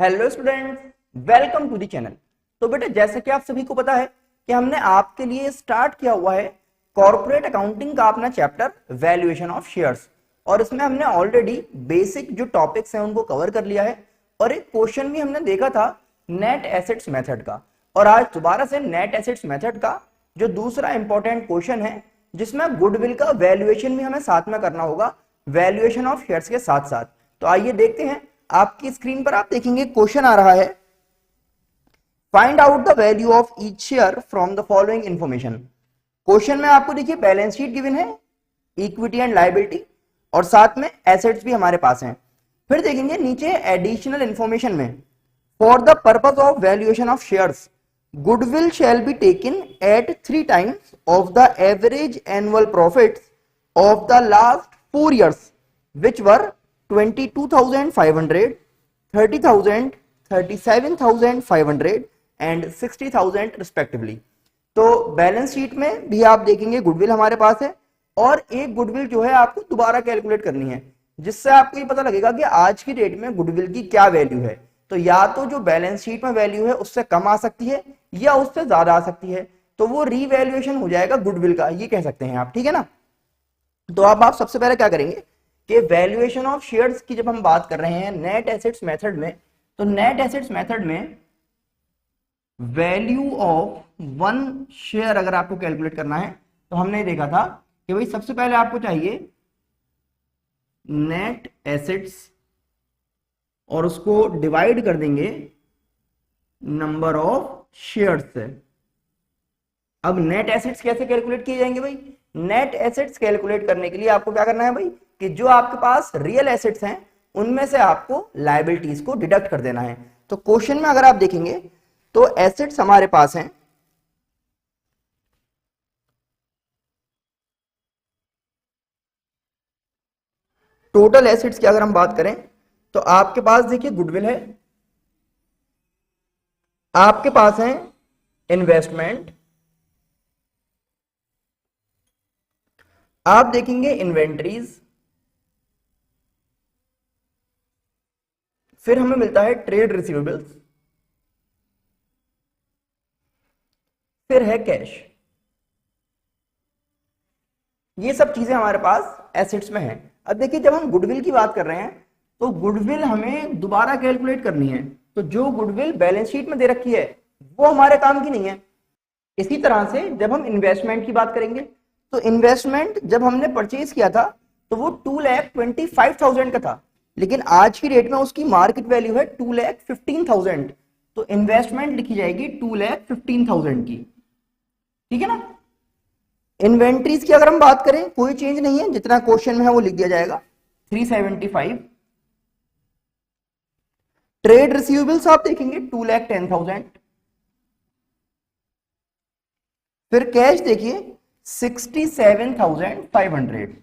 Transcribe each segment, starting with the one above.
Hello students, welcome to the channel. तो बेटा, जैसे कि आप सभी को पता है कि हमने आपके लिए स्टार्ट किया हुआ है कॉर्पोरेट अकाउंटिंग का अपना चैप्टर वैल्यूएशन ऑफ शेयर्स, और इसमें हमने ऑलरेडी बेसिक जो टॉपिक्स हैं उनको कवर कर लिया है और एक क्वेश्चन भी हमने देखा था नेट एसेट्स मेथड का। और आज दोबारा से नेट एसेट्स मेथड का जो दूसरा इंपॉर्टेंट क्वेश्चन है जिसमें गुडविल का वैल्यूएशन भी हमें साथ में करना होगा वैल्यूएशन ऑफ शेयर्स के साथ साथ। तो आइए देखते हैं। आपकी स्क्रीन पर आप देखेंगे क्वेश्चन आ रहा है, find out the value of each share from the following information. Question में आपको देखिए बैलेंस शीट गिवन है, इक्विटी एंड लायबिलिटी, और साथ में एसेट्स भी हमारे पास हैं। फिर देखेंगे नीचे एडिशनल इंफॉर्मेशन में, for the purpose of valuation of shares goodwill shall be taken at 3 times of the average annual profits of the last 4 years which were 22,500, 30,000, 37,500 and 60,000 respectively. तो बैलेंस शीट में भी आप देखेंगे गुडविल हमारे पास है, और एक गुडविल जो है आपको दोबारा कैलकुलेट करनी है, जिससे आपको ये पता लगेगा कि आज की डेट में गुडविल की क्या वैल्यू है। तो या तो जो बैलेंस शीट में वैल्यू है उससे कम आ सकती है या उससे ज्यादा आ सकती है, तो वो रीवैल्यूएशन हो जाएगा गुडविल का, ये कह सकते हैं आप, ठीक है ना। तो अब आप सबसे पहले क्या करेंगे कि वैल्यूएशन ऑफ शेयर्स की जब हम बात कर रहे हैं नेट एसेट्स मेथड में, तो नेट एसेट्स मेथड में वैल्यू ऑफ 1 शेयर अगर आपको कैलकुलेट करना है तो हमने देखा था कि भाई सबसे पहले आपको चाहिए नेट एसेट्स और उसको डिवाइड कर देंगे नंबर ऑफ शेयर्स से। अब नेट एसेट्स कैसे कैलकुलेट किए जाएंगे भाई? नेट एसेट्स कैलकुलेट करने के लिए आपको क्या करना है भाई कि जो आपके पास रियल एसेट्स हैं उनमें से आपको लायबिलिटीज को डिडक्ट कर देना है। तो क्वेश्चन में अगर आप देखेंगे तो एसेट्स हमारे पास हैं टोटल एसेट्स की अगर हम बात करें तो आपके पास देखिए गुडविल है, आपके पास है इन्वेस्टमेंट, आप देखेंगे इन्वेंटरीज, फिर हमें मिलता है ट्रेड रिसीवेबल्स, फिर है कैश। ये सब चीजें हमारे पास एसेट्स में हैं। अब देखिए जब हम गुडविल की बात कर रहे हैं तो गुडविल हमें दोबारा कैलकुलेट करनी है, तो जो गुडविल बैलेंस शीट में दे रखी है वो हमारे काम की नहीं है। इसी तरह से जब हम इन्वेस्टमेंट की बात करेंगे तो इन्वेस्टमेंट जब हमने परचेज किया था तो वो 2,25,000 का था, लेकिन आज की डेट में उसकी मार्केट वैल्यू है 2,15,000, तो इन्वेस्टमेंट लिखी जाएगी 2,15,000 की, ठीक है ना। इन्वेंट्रीज की अगर हम बात करें कोई चेंज नहीं है, जितना क्वेश्चन में है वो लिख दिया जाएगा 375। ट्रेड रिसीवेबल्स आप देखेंगे 2,10,000, फिर कैश देखिए 67,500।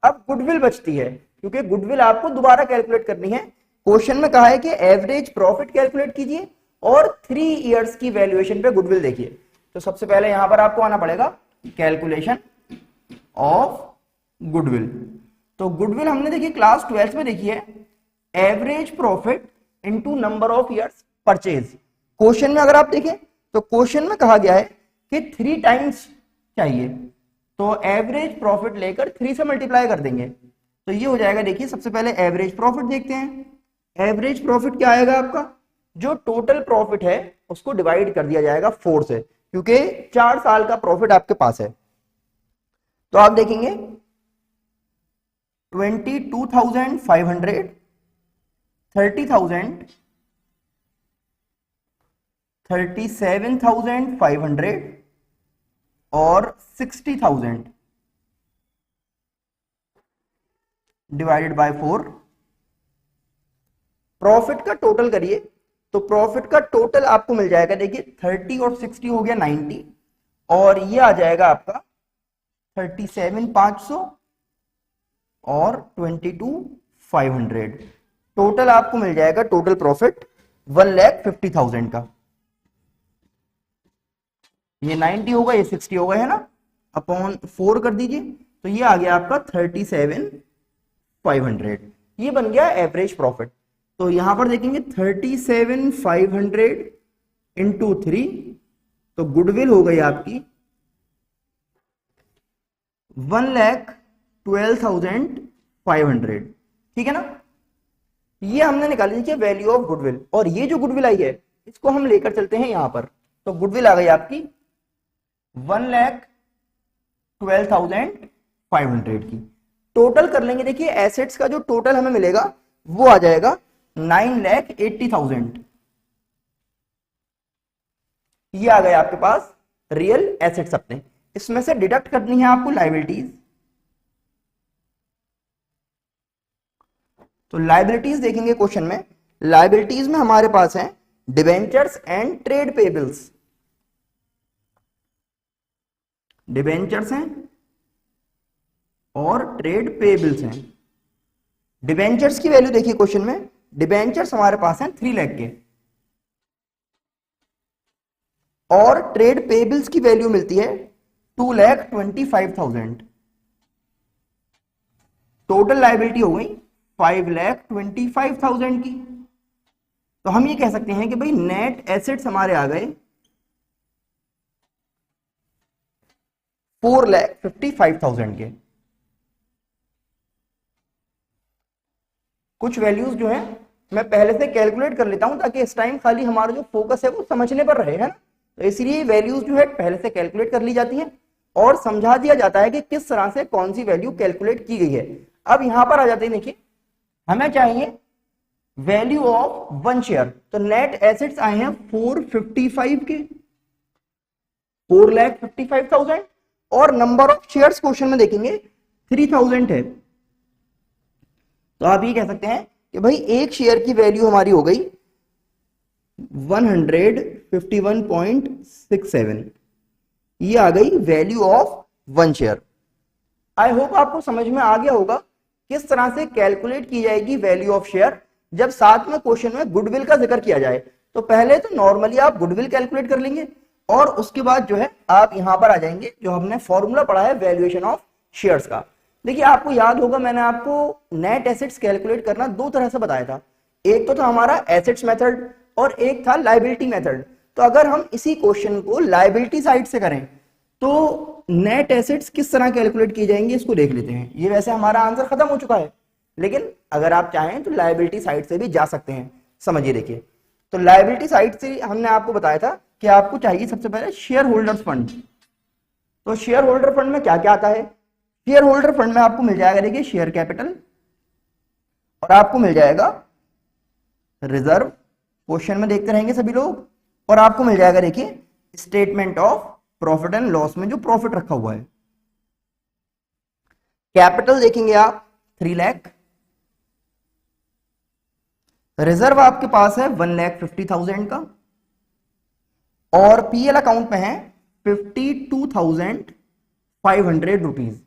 अब गुडविल बचती है, क्योंकि गुडविल आपको दोबारा कैलकुलेट करनी है। क्वेश्चन में कहा है कि एवरेज प्रॉफिट कैलकुलेट कीजिए और 3 years की वैल्यूएशन पे गुडविल देखिए। तो सबसे पहले यहां पर आपको आना पड़ेगा कैलकुलेशन ऑफ गुडविल। तो गुडविल हमने देखिए क्लास 12 में देखी है average profit into number of years purchase. Question में अगर आप देखें तो क्वेश्चन में कहा गया है कि 3 times चाहिए, तो एवरेज प्रॉफिट लेकर 3 से मल्टीप्लाई कर देंगे तो ये हो जाएगा। देखिए सबसे पहले एवरेज प्रॉफिट देखते हैं। एवरेज प्रॉफिट क्या आएगा आपका? जो टोटल प्रॉफिट है उसको डिवाइड कर दिया जाएगा 4 से, क्योंकि 4 साल का प्रॉफिट आपके पास है। तो आप देखेंगे 22,500, 30,000, 37,500 और 60,000 डिवाइडेड बाय 4। प्रॉफिट का टोटल करिए तो प्रॉफिट का टोटल आपको मिल जाएगा, देखिए 30 और 60 हो गया 90, और ये आ जाएगा आपका 37,500 और 22,500। टोटल आपको मिल जाएगा टोटल प्रॉफिट 1,50,000 का। ये 90 होगा, ये 60 होगा, है ना, अपॉन 4 कर दीजिए तो ये आ गया आपका 37,500। ये बन गया एवरेज प्रॉफिट। तो यहां पर देखेंगे 37,500 इंटू 3, तो गुडविल हो गई आपकी 1,12,500। ठीक है ना, ये हमने निकाली थी वैल्यू ऑफ गुडविल। और ये जो गुडविल आई है इसको हम लेकर चलते हैं यहां पर, तो गुडविल आ गई आपकी 1,12,500 की। टोटल कर लेंगे, देखिए एसेट्स का जो टोटल हमें मिलेगा वो आ जाएगा 9,80,000। ये आ गए आपके पास रियल एसेट्स अपने। इसमें से डिडक्ट करनी है आपको लायबिलिटीज। तो लायबिलिटीज देखेंगे क्वेश्चन में, लायबिलिटीज में हमारे पास है debentures and trade payables. Debentures हैं और ट्रेड पेबल्स हैं। डिबेंचर्स की वैल्यू देखिए क्वेश्चन में, डिबेंचर्स हमारे पास हैं 3 लाख के, और ट्रेड पेबल्स की वैल्यू मिलती है 2,25,000। टोटल लायबिलिटी हो गई 5,25,000 की। तो हम ये कह सकते हैं कि भाई नेट एसेट्स हमारे आ गए 4,55,000 के। कुछ वैल्यूज जो है मैं पहले से कैलकुलेट कर लेता हूं ताकि इस टाइम खाली हमारा जो फोकस है वो समझने पर रहे, है ना। तो इसलिए वैल्यूज जो है पहले से कैलकुलेट कर ली जाती है और समझा दिया जाता है कि किस तरह से कौन सी वैल्यू कैलकुलेट की गई है। अब यहां पर आ जाते हैं, देखिए हमें चाहिए वैल्यू ऑफ 1 शेयर। तो नेट एसेट्स आए हैं 455 के, 4,55,000, और नंबर ऑफ शेयर्स क्वेश्चन में देखेंगे 3,000 है। तो आप ये कह सकते हैं कि भाई एक शेयर की वैल्यू हमारी हो गई 151.67। ये आ गई value of 1 share. I hope आपको समझ में आ गया होगा किस तरह से कैलकुलेट की जाएगी वैल्यू ऑफ शेयर जब साथ में क्वेश्चन में गुडविल का जिक्र किया जाए। तो पहले तो नॉर्मली आप गुडविल कैलकुलेट कर लेंगे और उसके बाद जो है आप यहां पर आ जाएंगे जो हमने फॉर्मूला पढ़ा है वैल्यूएशन ऑफ शेयर्स का। देखिए आपको याद होगा मैंने आपको नेट एसेट्स कैलकुलेट करना 2 तरह से बताया था। एक तो था हमारा एसेट्स मेथड और एक था लायबिलिटी मेथड। तो अगर हम इसी क्वेश्चन को लायबिलिटी साइड से करें तो नेट एसेट्स किस तरह कैलकुलेट की जाएंगे इसको देख लेते हैं। ये वैसे हमारा आंसर खत्म हो चुका है, लेकिन अगर आप चाहें तो लायबिलिटी साइड से भी जा सकते हैं। समझिए, देखिए तो लायबिलिटी साइड से हमने आपको बताया था कि आपको चाहिए सबसे पहले शेयर होल्डर्स फंड। तो शेयर होल्डर फंड में क्या क्या आता है? शेयर होल्डर फंड में आपको मिल जाएगा, देखिए शेयर कैपिटल, और आपको मिल जाएगा रिजर्व, क्वेश्चन में देखते रहेंगे सभी लोग, और आपको मिल जाएगा देखिए statement of profit and loss में जो प्रॉफिट रखा हुआ है। कैपिटल देखेंगे आप 3 लाख, रिजर्व आपके पास है 1,50,000 का, और पीएल अकाउंट में है 52,500 रुपीज।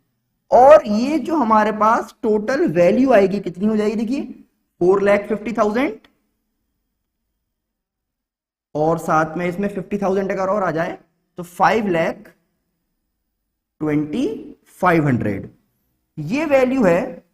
और ये जो हमारे पास टोटल वैल्यू आएगी कितनी हो जाएगी? देखिए 4,50,000 और साथ में इसमें 50,000 अगर और आ जाए तो 5,25,500। ये वैल्यू है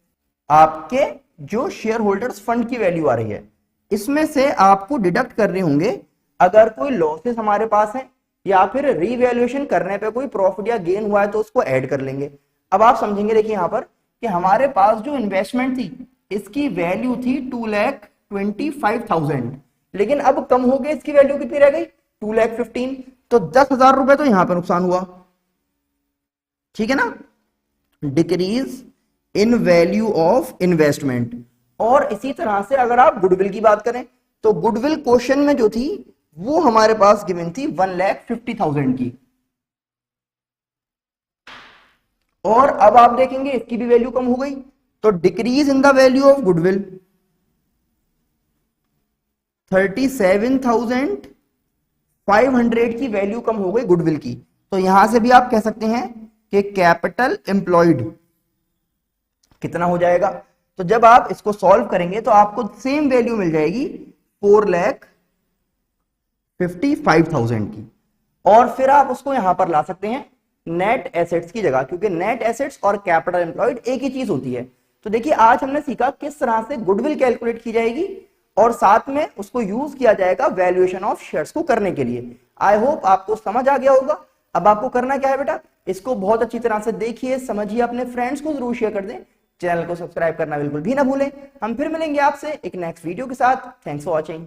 आपके जो शेयर होल्डर्स फंड की वैल्यू आ रही है। इसमें से आपको डिडक्ट करने होंगे अगर कोई लॉसेस हमारे पास है या फिर रीवैल्यूएशन करने पे कोई प्रॉफिट या गेन हुआ है तो उसको ऐड कर लेंगे। अब आप समझेंगे, देखिए यहां पर कि हमारे पास जो इन्वेस्टमेंट थी इसकी वैल्यू थी 2,25,000, लेकिन अब कम हो गई, इसकी वैल्यू कितनी रह गई? 2,15,000। तो 10,000 रुपए तो यहां पर नुकसान हुआ, ठीक है ना, decrease in value of investment. और इसी तरह से अगर आप गुडविल की बात करें तो गुडविल क्वेश्चन में जो थी वो हमारे पास गिवन थी 1,50,000 की, और अब आप देखेंगे इसकी भी वैल्यू कम हो गई, तो decrease in the value of goodwill 37,500 की वैल्यू कम हो गई गुडविल की। तो यहां से भी आप कह सकते हैं कि कैपिटल एम्प्लॉयड कितना हो जाएगा? तो जब आप इसको सॉल्व करेंगे तो आपको सेम वैल्यू मिल जाएगी 4,55,000 की, और फिर आप उसको यहां पर ला सकते हैं नेट एसेट्स की जगह, क्योंकि नेट एसेट्स और कैपिटल एम्प्लॉयड एक ही चीज होती है। तो देखिए आज हमने सीखा किस तरह से गुडविल कैलकुलेट की जाएगी और साथ में उसको यूज किया जाएगा वैल्यूएशन ऑफ शेयर्स को करने के लिए। आई होप आपको समझ आ गया होगा। अब आपको करना क्या है बेटा, इसको बहुत अच्छी तरह से देखिए, समझिए, अपने फ्रेंड्स को जरूर शेयर कर दें, चैनल को सब्सक्राइब करना बिल्कुल भी ना भूलें। हम फिर मिलेंगे आपसे एक नेक्स्ट वीडियो के साथ। Thanks for watching.